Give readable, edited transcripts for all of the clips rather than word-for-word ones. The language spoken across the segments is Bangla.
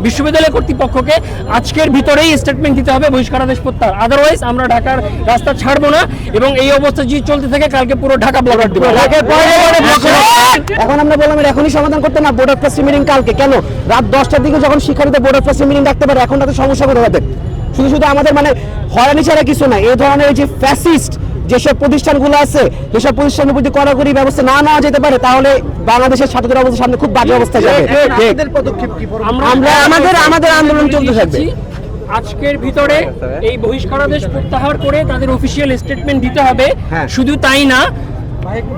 বিশ্ববিদ্যালয় কর্তৃপক্ষকে আজকের ভিতরেই স্টেটমেন্ট দিতে হবে বহিষ্কারাদেশ প্রত্যাহার, আদারওয়াইজ আমরা ঢাকার রাস্তা ছাড়বো না এবং এই অবস্থা যদি চলতে থাকে কালকে পুরো ঢাকা ব্লক দিব। এখন আমরা বললাম এটা এখনই সমাধান করতে না, বোর্ড অফ ট্রাস্টি মিটিং কালকে কেন রাত 10টার দিকে যখন শিক্ষার্থীদের বোর্ড অফ ট্রাস্টি মিটিং ডাকতে পারে, এখন তাদের সমস্যা করে হবে। শুধু শুধু আমাদের হয়রানি ছাড়া কিছু না, এই ধরনের যে ফ্যাসিস্ট যেসব প্রতিষ্ঠানগুলো আছে, যেসব প্রতিষ্ঠানের প্রতি কড়াকড়ি ব্যবস্থা না নেওয়া যেতে পারে তাহলে বাংলাদেশের ছাত্রদের অবস্থা সামনে খুব বাজে অবস্থা যাবে। আমাদের আন্দোলন চলতে থাকবে। আজকের ভিতরে এই বহিষ্কারাদেশ প্রত্যাহার করে তাদের অফিসিয়াল স্টেটমেন্ট দিতে হবে। শুধু তাই না,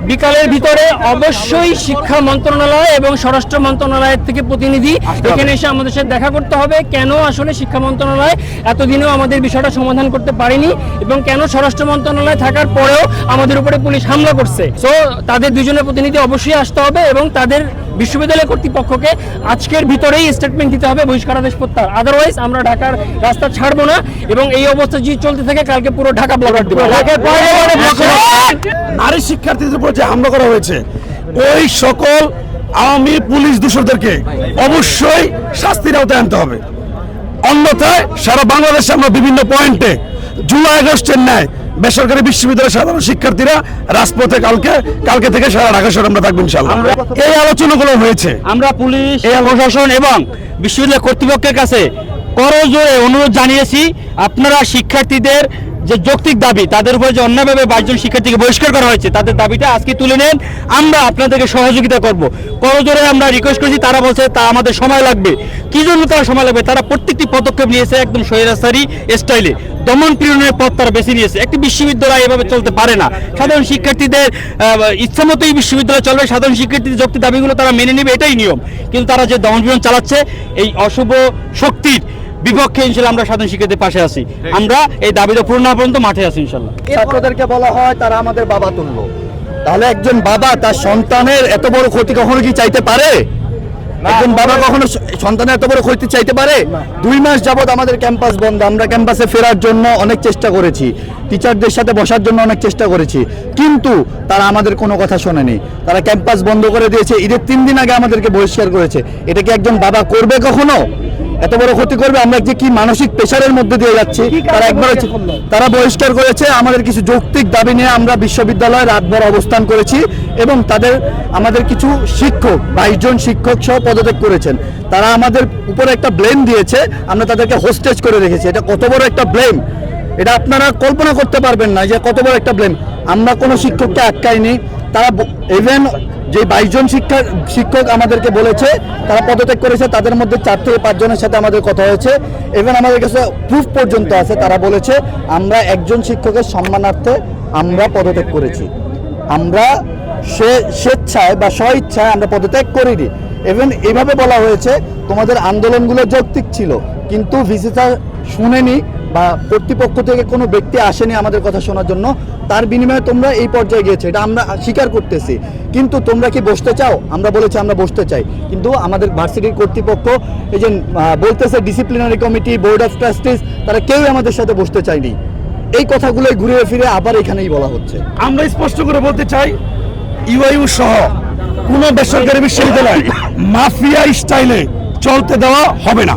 বিকালের ভিতরে অবশ্যই শিক্ষা মন্ত্রণালয় এবং স্বরাষ্ট্র মন্ত্রণালয়ের থেকে প্রতিনিধি এখানে এসে আমাদের সাথে দেখা করতে হবে। কেন আসলে শিক্ষা মন্ত্রণালয় এতদিনেও আমাদের বিষয়টা সমাধান করতে পারেনি এবং কেন স্বরাষ্ট্র মন্ত্রণালয় থাকার পরেও আমাদের উপরে পুলিশ হামলা করছে। সো তাদের দুজনের প্রতিনিধি অবশ্যই আসতে হবে এবং তাদের বিশ্ববিদ্যালয় কর্তৃপক্ষকে আজকের ভিতরেই স্টেটমেন্ট দিতে হবে বহিষ্কারাদেশ প্রত্যাহার, আদারওয়াইজ আমরা ঢাকার রাস্তা ছাড়বো না এবং এই অবস্থা যদি চলতে থাকে কালকে পুরো ঢাকা ব্লক দিব। নারী শিক্ষার্থীদের উপর যে হামলা করা হয়েছে, ওই সকল আওয়ামী পুলিশ দূষরদেরকে অবশ্যই শাস্তির আওতায় আনতে হবে। অন্যথায় সারা বাংলাদেশে আমরা বিভিন্ন পয়েন্টে জুলাই আগস্টের ন্যায় বেসরকারি বিশ্ববিদ্যালয়ের সাধারণ শিক্ষার্থীরা রাজপথে কালকে থেকে সারা ঢাকা শহরে আমরা থাকবো ইনশাআল্লাহ। এই আলোচনাগুলো হয়েছে, আমরা পুলিশ প্রশাসন এবং বিশ্ববিদ্যালয় কর্তৃপক্ষের কাছে করজোড়ে অনুরোধ জানিয়েছি, আপনারা শিক্ষার্থীদের যে যৌক্তিক দাবি, তাদের উপরে যে অন্যায়ভাবে 22 জন শিক্ষার্থীকে বহিষ্কার করা হয়েছে, তাদের দাবিটা আজকে তুলে নেন, আমরা আপনাদেরকে সহযোগিতা করব। করজোড়ে আমরা রিকোয়েস্ট করেছি, তারা বলছে তা আমাদের সময় লাগবে। কি জন্য তারা সময় লাগবে? তারা প্রত্যেকটি পদক্ষেপ নিয়েছে একদম স্বৈরাচারী স্টাইলে, দমন পীড়নের পথ তারা বেছে নিয়েছে। একটি বিশ্ববিদ্যালয় এভাবে চলতে পারে না। সাধারণ শিক্ষার্থীদের ইচ্ছা মতোই বিশ্ববিদ্যালয় চলবে, সাধারণ শিক্ষার্থীদের যৌক্তিক দাবিগুলো তারা মেনে নেবে, এটাই নিয়ম। কিন্তু তারা যে দমন পীড়ন চালাচ্ছে, এই অশুভ শক্তির বিপক্ষে ইনশাল্লাহ আমরা সাধারণ শিক্ষার্থীদের পাশে আছি। আমরা এই দাবিটা পূর্ণ না পর্যন্ত মাঠে আছি ইনশাল্লাহ। ছাত্রদেরকে বলা হয় তারা আমাদের বাবা তুল্য, তাহলে একজন বাবা তার সন্তানের এত বড় ক্ষতি কখনো কি চাইতে পারে? একজন বাবা কখনো সন্তানের এত বড় ক্ষতি চাইতে পারে? 2 মাস যাবত আমাদের ক্যাম্পাস বন্ধ, আমরা ক্যাম্পাসে ফেরার জন্য অনেক চেষ্টা করেছি, টিচারদের সাথে বসার জন্য অনেক চেষ্টা করেছি, কিন্তু তারা আমাদের কোনো কথা শোনেনি। তারা ক্যাম্পাস বন্ধ করে দিয়েছে, ঈদের 3 দিন আগে আমাদেরকে বহিষ্কার করেছে। এটা কি একজন বাবা করবে কখনো? এত বড় ক্ষতি করবে? আমরা যে কি মানসিক প্রেশারের মধ্যে দিয়ে যাচ্ছি। তারা বহিষ্কার করেছে আমাদের কিছু যৌক্তিক দাবি নিয়ে। আমরা বিশ্ববিদ্যালয়ে রাতভর অবস্থান করেছি এবং আমাদের কিছু শিক্ষক 22 জন শিক্ষক সহ পদত্যাগ করেছেন। তারা আমাদের উপরে একটা ব্লেম দিয়েছে, আমরা তাদেরকে হোস্টেজ করে রেখেছি। এটা কত বড় একটা ব্লেম, এটা আপনারা কল্পনা করতে পারবেন না যে কত বড় একটা ব্লেম। আমরা কোনো শিক্ষককে আটকাইনি। তারা ইভেন যে 22 জন শিক্ষক আমাদেরকে বলেছে তারা পদত্যাগ করেছে, তাদের মধ্যে 4 থেকে 5 জনের সাথে আমাদের কথা হয়েছে। ইভেন আমাদের কাছে প্রুফ পর্যন্ত আছে, তারা বলেছে আমরা একজন শিক্ষকের সম্মানার্থে আমরা পদত্যাগ করেছি। আমরা স্বেচ্ছায় বা স্বইচ্ছায় আমরা পদত্যাগ করিনি। ইভেন এইভাবে বলা হয়েছে তোমাদের আন্দোলনগুলো যৌক্তিক ছিল, কিন্তু ভিসি স্যার শুনেনি বা কর্তৃপক্ষ থেকে কোনো ব্যক্তি আসেনি আমাদের কথা শোনার জন্য, তার বিনিময়ে তোমরা এই পর্যায়ে গিয়েছো, এটা আমরা স্বীকার করতেছি। কিন্তু তোমরা কি বসতে চাও? আমরা বলেছি আমরা বসতে চাই, কিন্তু আমাদের ভার্সিটির কর্তৃপক্ষ এই যে বলতেছে disciplinary committee, board of trustees, তারা কেউই আমাদের সাথে বসতে চায়নি। এই কথাগুলোই ঘুরে ফিরে আবার এখানেই বলা হচ্ছে। আমরা স্পষ্ট করে বলতে চাই, ইউআইইউ সহ কোনো বেসরকারি বিশ্ববিদ্যালয় মাফিয়া স্টাইলে চলতে দেওয়া হবে না।